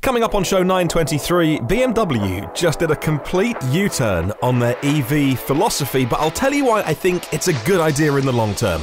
Coming up on show 923, BMW just did a complete U-turn on their EV philosophy, but I'll tell you why I think it's a good idea in the long term.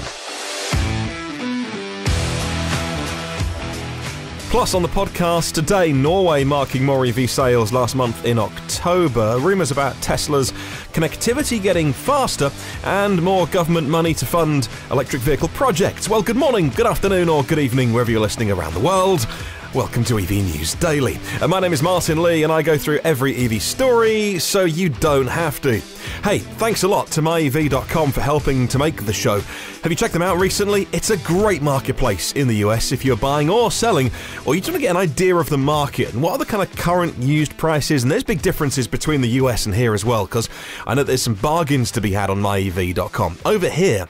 Plus, on the podcast today, Norway marking more EV sales last month in October, rumours about Tesla's connectivity getting faster, and more government money to fund electric vehicle projects. Well, good morning, good afternoon, or good evening, wherever you're listening around the world. Welcome to EV News Daily. My name is Martin Lee, and I go through every EV story so you don't have to. Hey, thanks a lot to myev.com for helping to make the show. Have you checked them out recently? It's a great marketplace in the US if you're buying or selling, or you just want to get an idea of the market and what are the kind of current used prices. And there's big differences between the US and here as well, because I know there's some bargains to be had on myev.com. Over here,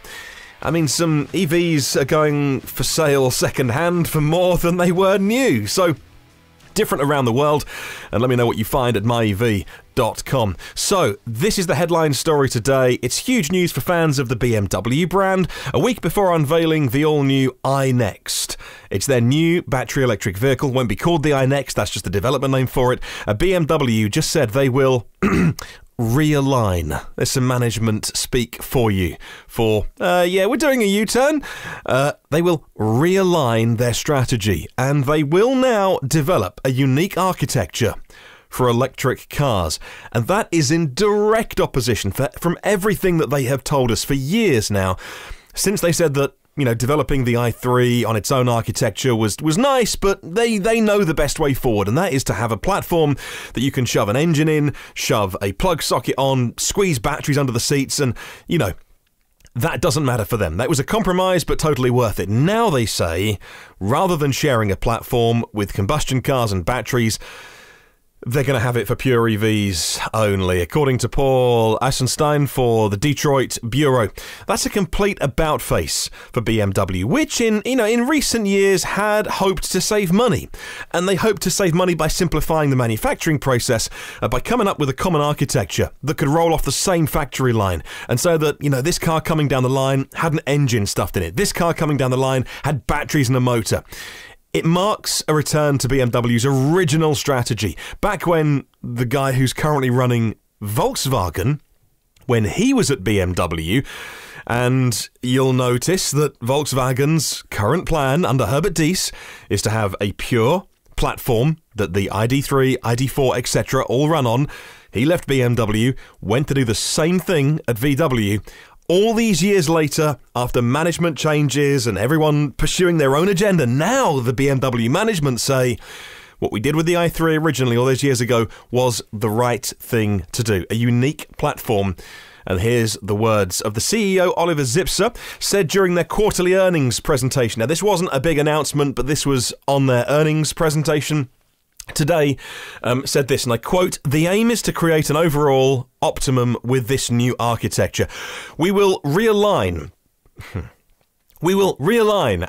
I mean, some EVs are going for sale second-hand for more than they were new. So, different around the world, and let me know what you find at myev.com. So, this is the headline story today. It's huge news for fans of the BMW brand, a week before unveiling the all-new iNext. It's their new battery electric vehicle. Won't be called the iNext, that's just the development name for it. BMW just said they will realign. There's some management speak for you. We're doing a U-turn. They will realign their strategy, and they will now develop a unique architecture for electric cars. And that is in direct opposition from everything that they have told us for years now, since they said that, you know, developing the i3 on its own architecture was nice, but they know the best way forward, and that is to have a platform that you can shove an engine in, shove a plug socket on, squeeze batteries under the seats, and, you know, that doesn't matter for them. That was a compromise, but totally worth it. Now they say, rather than sharing a platform with combustion cars and batteries, they're going to have it for pure EVs only, according to Paul Assenstein for the Detroit Bureau. That's a complete about-face for BMW, which in recent years had hoped to save money. And they hoped to save money by simplifying the manufacturing process, by coming up with a common architecture that could roll off the same factory line. And so that, you know, this car coming down the line had an engine stuffed in it. This car coming down the line had batteries and a motor. It marks a return to BMW's original strategy, back when the guy who's currently running Volkswagen, when he was at BMW, and you'll notice that Volkswagen's current plan under Herbert Diess is to have a pure platform that the ID3, ID4, etc. all run on. He left BMW, went to do the same thing at VW. All these years later, after management changes and everyone pursuing their own agenda, now the BMW management say, what we did with the i3 originally all those years ago was the right thing to do. A unique platform. And here's the words of the CEO, Oliver Zipse, said during their quarterly earnings presentation. Now, this wasn't a big announcement, but this was on their earnings presentation today, said this, and I quote, "The aim is to create an overall optimum with this new architecture. We will realign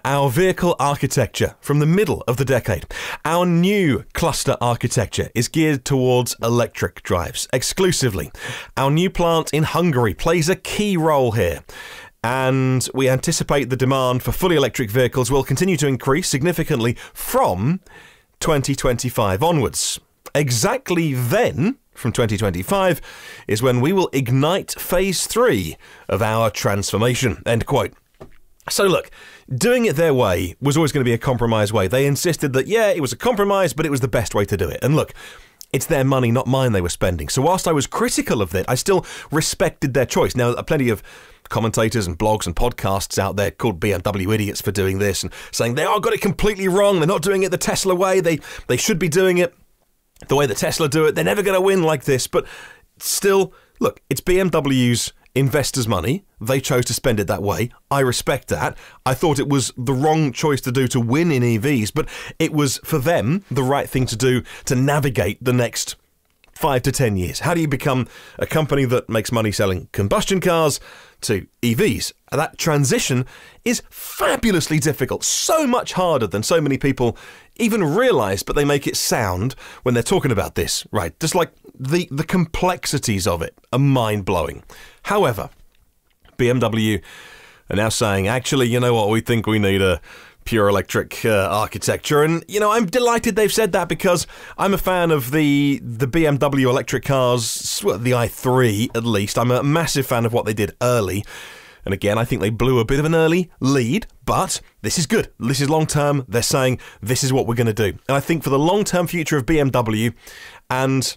our vehicle architecture from the middle of the decade. Our new cluster architecture is geared towards electric drives exclusively. Our new plant in Hungary plays a key role here. And we anticipate the demand for fully electric vehicles will continue to increase significantly from 2025 onwards. Exactly then, from 2025, is when we will ignite phase 3 of our transformation." End quote. So look, doing it their way was always going to be a compromise way. They insisted that, yeah, it was a compromise, but it was the best way to do it. And look, it's their money, not mine, they were spending. So whilst I was critical of it, I still respected their choice. Now, plenty of commentators and blogs and podcasts out there called BMW Idiots for doing this and saying they got it completely wrong. They're not doing it the Tesla way. They should be doing it the way that Tesla do it. They're never going to win like this. But still, look, it's BMW's investors' money. They chose to spend it that way. I respect that. I thought it was the wrong choice to do to win in EVs, but it was for them the right thing to do to navigate the next 5 to 10 years. How do you become a company that makes money selling combustion cars to EVs? That transition is fabulously difficult, so much harder than so many people even realize, but they make it sound when they're talking about this, right? Just like the complexities of it are mind-blowing. However, BMW are now saying, actually, you know what, we think we need a pure electric architecture. And, you know, I'm delighted they've said that because I'm a fan of the BMW electric cars, well, the i3 at least. I'm a massive fan of what they did early. And again, I think they blew a bit of an early lead, but this is good. This is long-term. They're saying this is what we're going to do. And I think for the long-term future of BMW and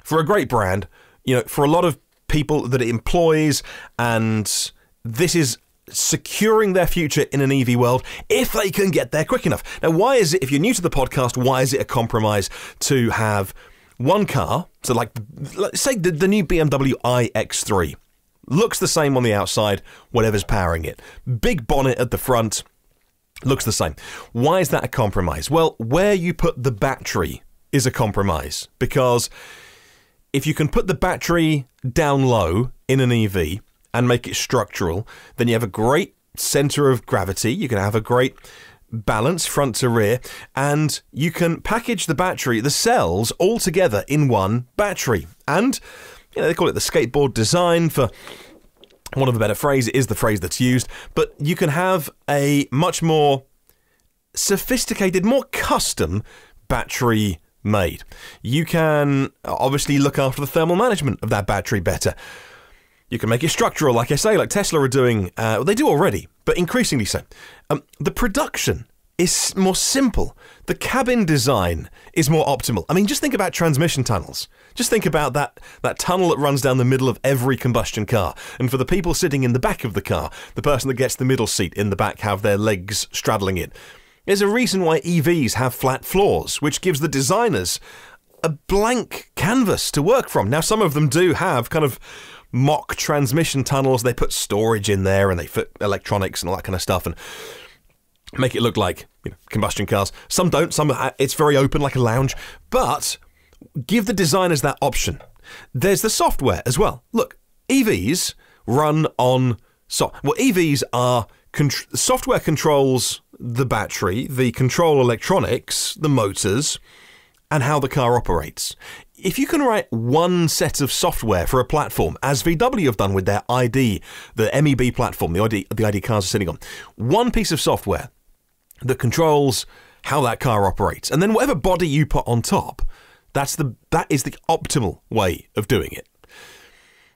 for a great brand, you know, for a lot of people that it employs, and this is securing their future in an EV world if they can get there quick enough. Now, why is it, if you're new to the podcast, why is it a compromise to have one car? So like, let's say the new BMW iX3 looks the same on the outside, whatever's powering it. Big bonnet at the front, looks the same. Why is that a compromise? Well, where you put the battery is a compromise, because if you can put the battery down low in an EV and make it structural, then you have a great center of gravity, you can have a great balance front to rear, and you can package the battery, the cells, all together in one battery. And, you know, they call it the skateboard design, for want of a better phrase. It is the phrase that's used, but you can have a much more sophisticated, more custom battery made. You can obviously look after the thermal management of that battery better. You can make it structural, like I say, like Tesla are doing. They do already, but increasingly so. The production is more simple. The cabin design is more optimal. I mean, just think about transmission tunnels. Just think about that tunnel that runs down the middle of every combustion car. And for the people sitting in the back of the car, the person that gets the middle seat in the back have their legs straddling it. There's a reason why EVs have flat floors, which gives the designers a blank canvas to work from. Now, some of them do have kind of mock transmission tunnels. They put storage in there and they fit electronics and all that kind of stuff and make it look like, you know, combustion cars. Some don't. Some it's very open, like a lounge. But give the designers that option. There's the software as well. Look, EVs run on EVs are software controls the battery, the control electronics, the motors, and how the car operates. If you can write one set of software for a platform, as VW have done with their ID, the MEB platform, the ID cars are sitting on, one piece of software that controls how that car operates, and then whatever body you put on top, that is the optimal way of doing it.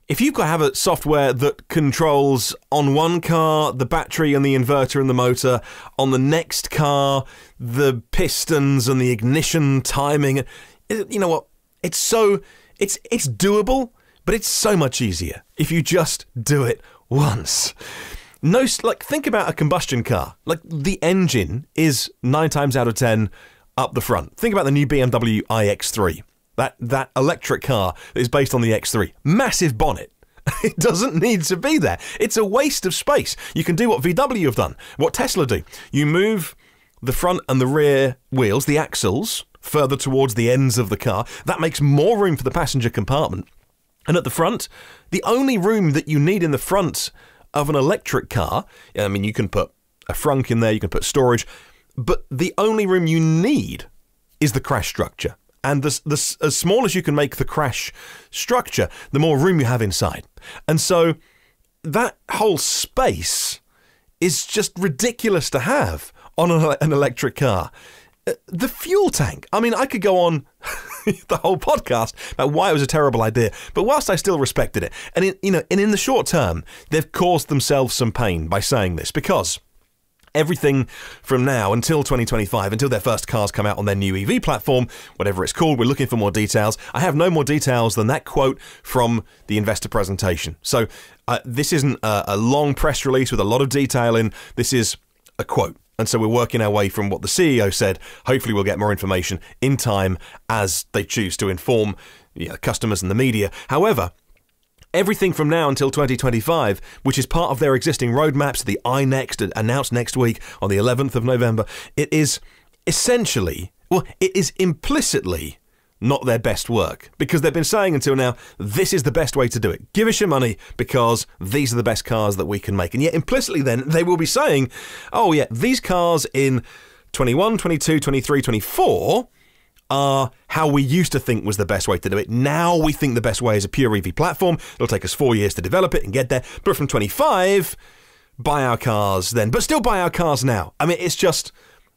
If you've got to have a software that controls on one car the battery and the inverter and the motor, on the next car the pistons and the ignition timing, you know what? It's doable, but it's so much easier if you just do it once. No, like, think about a combustion car. Like, the engine is 9 times out of 10 up the front. Think about the new BMW iX3. That electric car that is based on the X3. Massive bonnet. It doesn't need to be there. It's a waste of space. You can do what VW have done, what Tesla do. You move the front and the rear wheels, the axles, further towards the ends of the car. That makes more room for the passenger compartment. And at the front, the only room that you need in the front of an electric car, I mean, you can put a frunk in there, you can put storage, but the only room you need is the crash structure. And as small as you can make the crash structure, the more room you have inside. And so that whole space is just ridiculous to have on an electric car. The fuel tank. I mean, I could go on the whole podcast about why it was a terrible idea, but whilst I still respected it, and in the short term, they've caused themselves some pain by saying this, because everything from now until 2025, until their first cars come out on their new EV platform, whatever it's called, we're looking for more details. I have no more details than that quote from the investor presentation. So this isn't a long press release with a lot of detail in. This is a quote. And so we're working our way from what the CEO said. Hopefully we'll get more information in time as they choose to inform customers and the media. However, everything from now until 2025, which is part of their existing roadmaps, the iNext announced next week on the 11th of November, it is essentially, it is implicitly not their best work, because they've been saying until now, this is the best way to do it. Give us your money because these are the best cars that we can make. And yet implicitly then they will be saying, oh yeah, these cars in 21, 22, 23, 24 are how we used to think was the best way to do it. Now we think the best way is a pure EV platform. It'll take us 4 years to develop it and get there. But from 25, buy our cars then, but still buy our cars now. I mean, it's just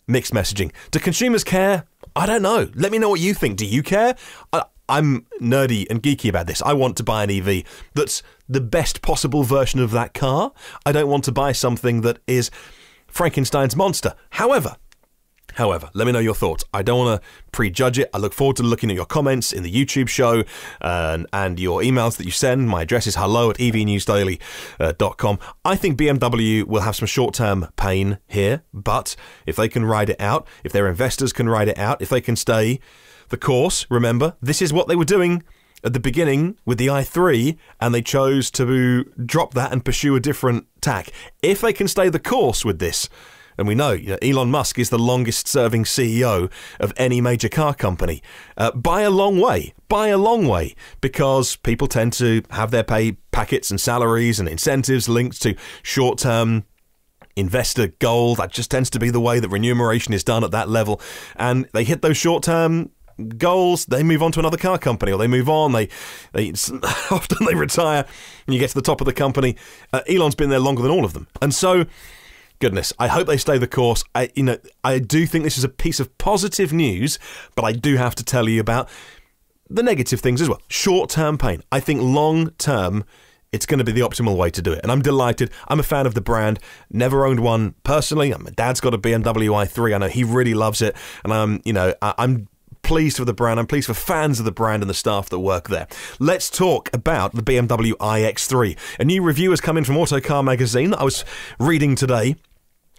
mixed messaging. Do consumers care? I don't know. Let me know what you think. Do you care? I'm nerdy and geeky about this. I want to buy an EV that's the best possible version of that car. I don't want to buy something that is Frankenstein's monster. However, let me know your thoughts. I don't want to prejudge it. I look forward to looking at your comments in the YouTube show and your emails that you send. My address is hello@evnewsdaily.com. I think BMW will have some short-term pain here, but if they can ride it out, if their investors can ride it out, if they can stay the course, remember, this is what they were doing at the beginning with the i3, and they chose to drop that and pursue a different tack. If they can stay the course with this, and we know, Elon Musk is the longest-serving CEO of any major car company, by a long way, because people tend to have their pay packets and salaries and incentives linked to short-term investor goal. That just tends to be the way that remuneration is done at that level, and they hit those short-term goals, they move on to another car company, or they move on, they often they retire, and you get to the top of the company. Elon's been there longer than all of them, and so goodness, I hope they stay the course. I do think this is a piece of positive news, but I do have to tell you about the negative things as well. Short-term pain. I think long-term, it's going to be the optimal way to do it. And I'm delighted. I'm a fan of the brand. Never owned one personally. My dad's got a BMW i3. I know he really loves it. And I'm pleased for the brand. I'm pleased for fans of the brand and the staff that work there. Let's talk about the BMW iX3. A new review has come in from Autocar magazine that I was reading today.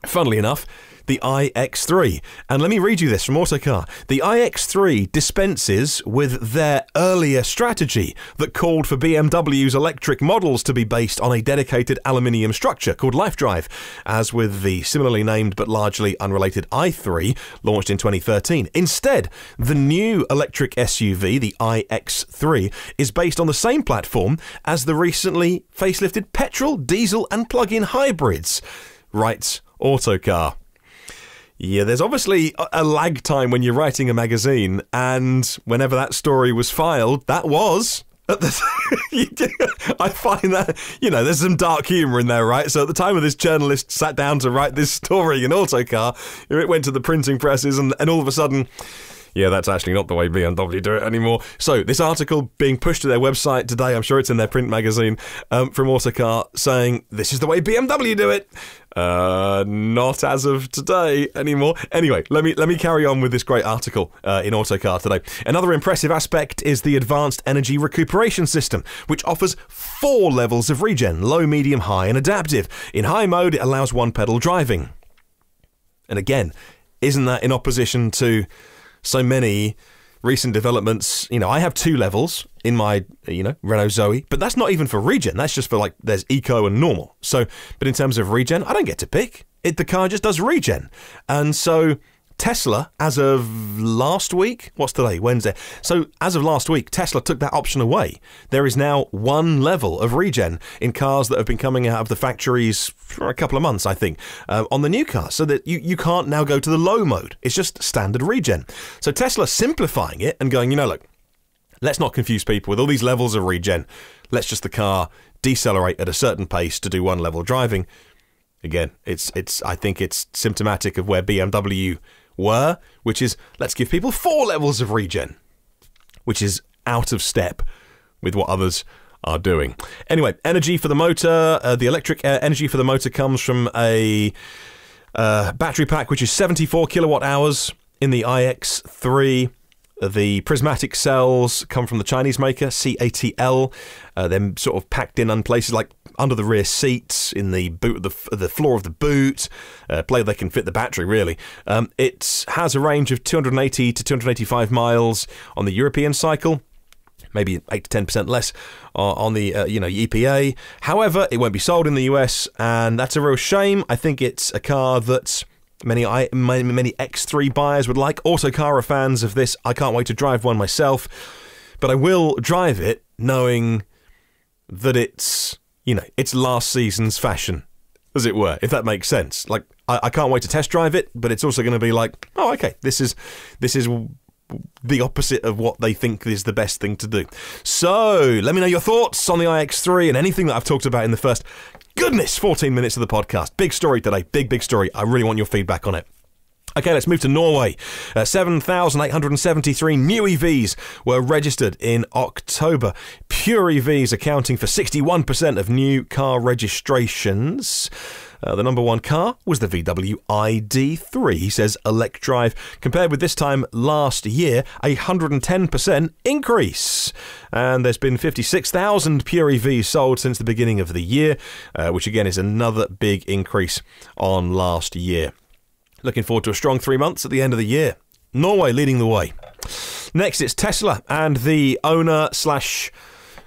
Funnily enough, the iX3. And let me read you this from Autocar. The iX3 dispenses with their earlier strategy that called for BMW's electric models to be based on a dedicated aluminium structure called LifeDrive, as with the similarly named but largely unrelated i3 launched in 2013. Instead, the new electric SUV, the iX3, is based on the same platform as the recently facelifted petrol, diesel and plug-in hybrids. Writes Autocar. Yeah, there's obviously a lag time when you're writing a magazine, and whenever that story was filed, that was at the I find that, there's some dark humour in there, right? So at the time of this journalist sat down to write this story in Autocar, it went to the printing presses, and all of a sudden, yeah, that's actually not the way BMW do it anymore. So this article being pushed to their website today, I'm sure it's in their print magazine, from Autocar, saying this is the way BMW do it. Not as of today anymore. Anyway, let me carry on with this great article in Autocar today. Another impressive aspect is the advanced energy recuperation system, which offers 4 levels of regen: low, medium, high, and adaptive. In high mode, it allows one-pedal driving. And again, isn't that in opposition to so many recent developments? I have 2 levels in my, Renault Zoe, but that's not even for regen. That's just for there's eco and normal. So, but in terms of regen, I don't get to pick it. The car just does regen. And so Tesla, as of last week, what's today? Wednesday. So as of last week, Tesla took that option away. There is now 1 level of regen in cars that have been coming out of the factories for a couple of months, I think, on the new cars, so that you can't now go to the low mode. It's just standard regen. So Tesla simplifying it and going, look, let's not confuse people with all these levels of regen. Let's just the car decelerate at a certain pace to do 1 level driving. Again, I think it's symptomatic of where BMW were, which is, let's give people 4 levels of regen, which is out of step with what others are doing. Anyway, energy for the motor, the electric energy for the motor comes from a battery pack which is 74 kilowatt hours in the iX3. The prismatic cells come from the Chinese maker, CATL. They're sort of packed in places like under the rear seats, in the boot, the floor of the boot, where they can fit the battery, really. It has a range of 280 to 285 miles on the European cycle, maybe 8 to 10% less on the EPA. However, it won't be sold in the US, and that's a real shame. I think it's a car that many X3 buyers would like. Autocar are fans of this. I can't wait to drive one myself, but I will drive it knowing that it's last season's fashion, as it were, if that makes sense. I can't wait to test drive it, but it's also going to be like, oh, okay, this is the opposite of what they think is the best thing to do. So let me know your thoughts on the iX3 and anything that I've talked about in the first goodness, 14 minutes of the podcast. Big story today. Big story. I really want your feedback on it. Okay, let's move to Norway. 7,873 new EVs were registered in October. Pure EVs accounting for 61% of new car registrations. The number one car was the VW ID3. He says electric compared with this time last year, 110% increase. And there's been 56,000 pure EVs sold since the beginning of the year, which again is another big increase on last year. Looking forward to a strong 3 months at the end of the year. Norway leading the way. Next, it's Tesla, and the owner slash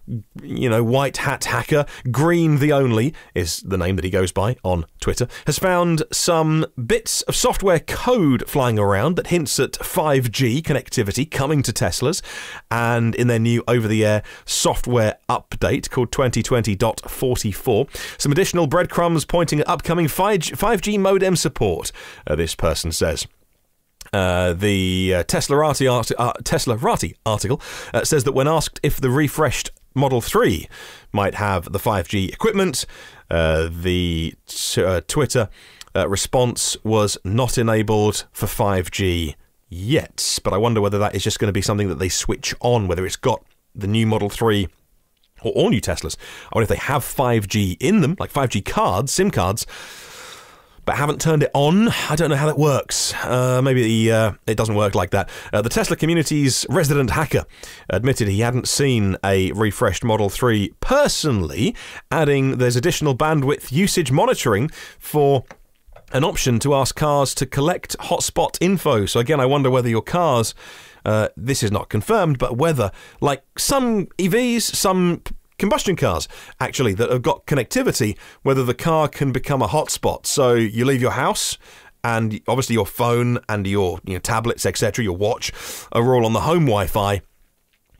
white hat hacker, Green the Only is the name that he goes by on Twitter, has found some bits of software code flying around that hints at 5G connectivity coming to Teslas, and in their new over-the-air software update called 2020.44, some additional breadcrumbs pointing at upcoming 5G modem support, this person says. The Teslarati article says that when asked if the refreshed Model 3 might have the 5G equipment, the Twitter response was not enabled for 5G yet. But I wonder whether that is just going to be something that they switch on, whether it's got the new Model 3 or all new Teslas. I wonder if they have 5G in them, like 5G cards, SIM cards, but haven't turned it on. I don't know how that works. Maybe it doesn't work like that. The Tesla community's resident hacker admitted he hadn't seen a refreshed Model 3 personally, adding there's additional bandwidth usage monitoring for an option to ask cars to collect hotspot info. So again, I wonder whether your cars, this is not confirmed, but whether, like some EVs, some combustion cars, actually, that have got connectivity, whether the car can become a hotspot. So you leave your house, and obviously your phone and your tablets, etc., your watch, are all on the home Wi-Fi.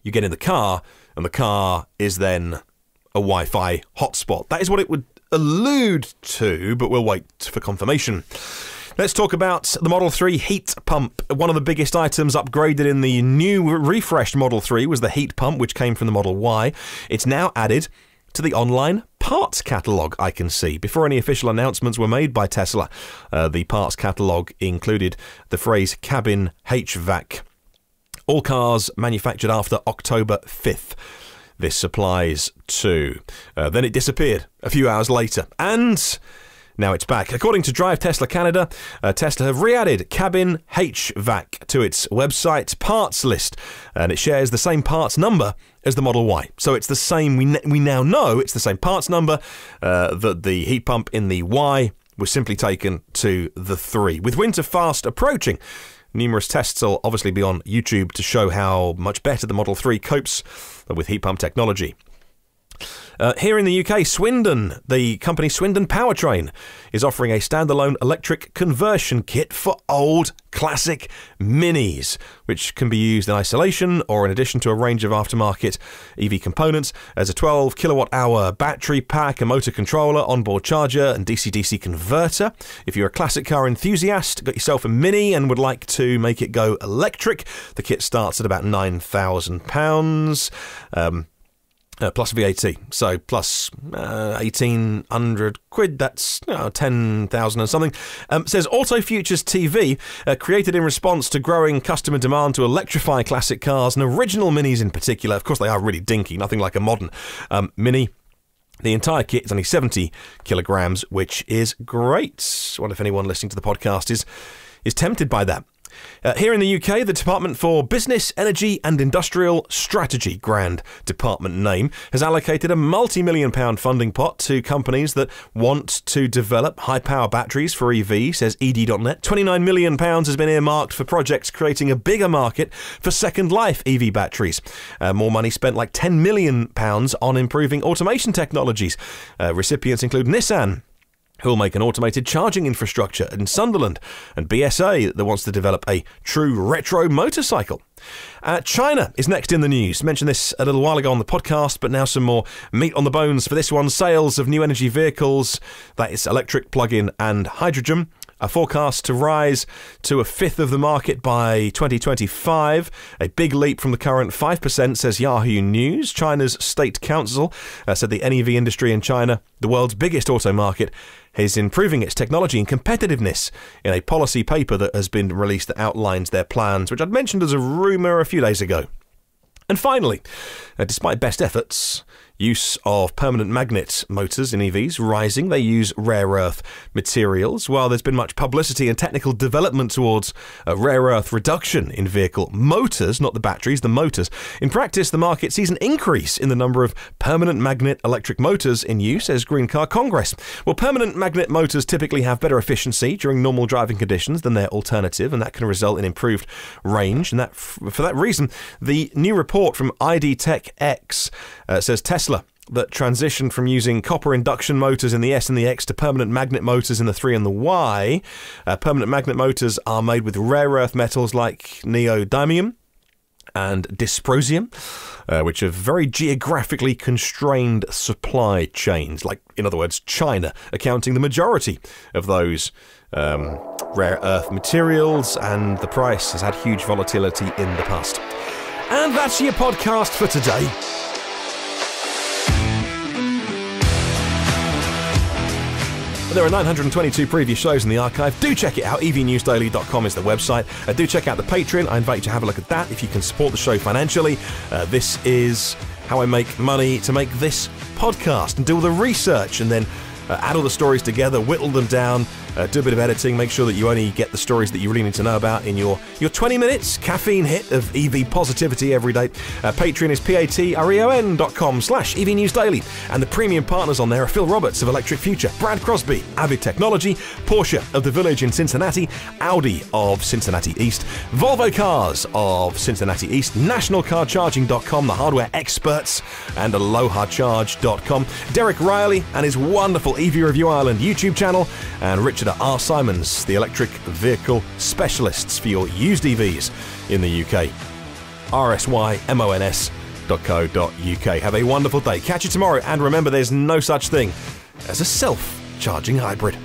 You get in the car, and the car is then a Wi-Fi hotspot. That is what it would allude to, but we'll wait for confirmation. Let's talk about the Model 3 heat pump. One of the biggest items upgraded in the new refreshed Model 3 was the heat pump, which came from the Model Y. It's now added to the online parts catalogue, I can see. Before any official announcements were made by Tesla, the parts catalogue included the phrase cabin HVAC. All cars manufactured after October 5th. This applies to. Then it disappeared a few hours later. And now it's back. According to Drive Tesla Canada, Tesla have re-added cabin HVAC to its website parts list, and it shares the same parts number as the Model Y. So it's the same, we now know it's the same parts number, that the heat pump in the Y was simply taken to the 3. With winter fast approaching, numerous tests will obviously be on YouTube to show how much better the Model 3 copes with heat pump technology. Here in the UK, Swindon, the company Swindon Powertrain, is offering a standalone electric conversion kit for old classic Minis, which can be used in isolation or in addition to a range of aftermarket EV components as a 12 kilowatt hour battery pack, a motor controller, onboard charger and DC-DC converter. If you're a classic car enthusiast, got yourself a Mini and would like to make it go electric, the kit starts at about £9,000. Plus VAT, so plus 1,800 quid, that's 10,000 and something. Says Auto Futures TV, created in response to growing customer demand to electrify classic cars and original Minis in particular. Of course, they are really dinky, nothing like a modern Mini. The entire kit is only 70 kilograms, which is great. I wonder if anyone listening to the podcast is tempted by that. Here in the UK, the Department for Business, Energy and Industrial Strategy, grand department name, has allocated a multi-million-pound funding pot to companies that want to develop high-power batteries for EV, says ED.net. £29 million has been earmarked for projects creating a bigger market for second-life EV batteries. More money spent, like £10 million, on improving automation technologies. Recipients include Nissan, who will make an automated charging infrastructure in Sunderland, and BSA that wants to develop a true retro motorcycle. China is next in the news. Mentioned this a little while ago on the podcast, but now some more meat on the bones for this one. Sales of new energy vehicles, that is electric, plug-in and hydrogen, are forecast to rise to a fifth of the market by 2025, a big leap from the current 5%, says Yahoo News. China's State Council said the NEV industry in China, the world's biggest auto market, is improving its technology and competitiveness in a policy paper that has been released that outlines their plans, which I'd mentioned as a rumour a few days ago. And finally, despite best efforts, use of permanent magnet motors in EVs rising. They use rare earth materials. While there's been much publicity and technical development towards rare earth reduction in vehicle motors, not the batteries, the motors, in practice the market sees an increase in the number of permanent magnet electric motors in use, says Green Car Congress. Well, permanent magnet motors typically have better efficiency during normal driving conditions than their alternative, and that can result in improved range. And for that reason, the new report from ID Tech X says Tesla that transitioned from using copper induction motors in the S and the X to permanent magnet motors in the 3 and the Y. Permanent magnet motors are made with rare earth metals like neodymium and dysprosium, which are very geographically constrained supply chains, like, in other words, China, accounting the majority of those rare earth materials, and the price has had huge volatility in the past. And that's your podcast for today. There are 922 previous shows in the archive. Do check it out. evnewsdaily.com is the website. Do check out the Patreon. I invite you to have a look at that if you can support the show financially. This is how I make money to make this podcast and do all the research and then add all the stories together, whittle them down, do a bit of editing, make sure that you only get the stories that you really need to know about in your 20 minutes caffeine hit of EV positivity every day. Patreon is patreon.com/EV News Daily, and the premium partners on there are Phil Roberts of Electric Future, Brad Crosby, Avid Technology, Porsche of the Village in Cincinnati, Audi of Cincinnati East, Volvo Cars of Cincinnati East, NationalCarCharging.com, the hardware experts, and AlohaCharge.com, Derek Riley and his wonderful EV Review Ireland YouTube channel, and Richard R. Simons, the electric vehicle specialists for your used EVs in the UK. rsymons.co.uk. Have a wonderful day. Catch you tomorrow, and remember, there's no such thing as a self-charging hybrid.